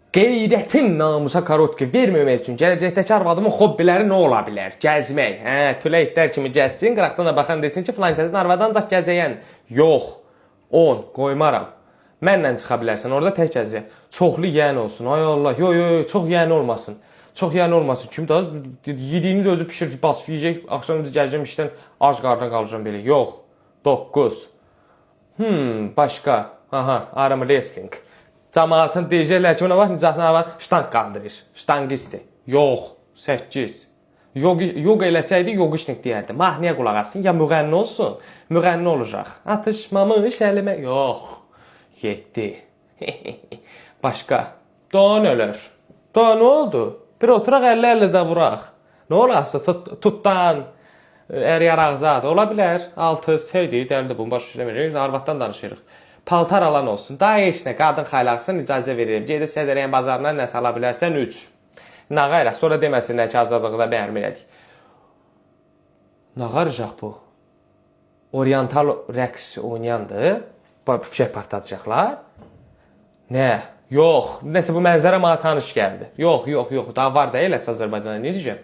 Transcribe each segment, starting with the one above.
Qeyrətin namusa karotka verməmək üçün gələcəkdəki arvadımın hobbiləri nə ola bilər? Gəzmək. Tülə itlər kimi gəzsin, qıraqdan da baxan desin ki, filan kəsin arvadı ancaq gəzəyən. Yox. 10 qoymaram. Mənlə çıxa bilərsən, orada tək gəzək. Çoxlu yeyən olsun. Ay Allah, çox yeyən olmasın. Çox yeyən olmasın. Kim daha yediyini də özü pişir, basıb yeyəcək. Axşam biz gələcəm işdən ac qarnına qalacam belə. Yox. 9. Başqa. Aha, arm wrestling. Cəmaatın deyəcəklər ki, ona bax, nicatına var, ştanq qaldırır. Ştanqisti. Yox. 8. Yoga eləsəydi, yoqişnik deyərdi. Mahnıya qulaq assın, ya müğənni olsun, müğənni olacaq. Atışmamış əlimə. Yox. 7. Başqa. Doğan ölür. Daha nə oldu? Bir oturaq 50-50 də vuraq. Nə olarsa, tutdan, əriyar ağzad. Ola bilər. 6. Seydi, dəldi bunu baş işləmirik. Arvaddan danışırıq. Paltar alan olsun. Daha heç nə, qadın xaylaqsın, icazə veririm. Gedib Sədərəyən bazarından nə sala bilərsən? 3. Nə qayraq, sonra deməsinlər ki, azadlıqda bəyərməyədik. Nə qaracaq bu? Oriental rəqs oynayandı. Fişək partladacaqlar. Nə? Yox. Nəsə bu mənzərə mənə tanış gəldi. Yox. Daha var da eləsə Azərbaycana, ne deyəcəm?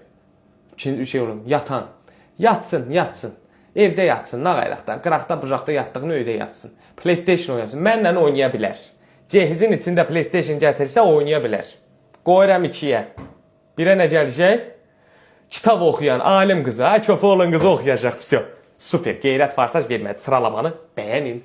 İkinci şey olum, yatan. Yatsın. Evdə yatsın, nə qayraqda. Qıraqda, bucaqda yatdığını öydə yatsın. PlayStation oynasın. Mənlə oynaya bilər. Cehizin içində PlayStation gətirsə oynaya bilər. Qoyuram 2-yə. 1-ə nə gələcək? Kitab oxuyan alim qıza, köpə olan qızı oxuyacaq. Super. Qeyrət farsaj vermədi. Sıralamanı bəyənin.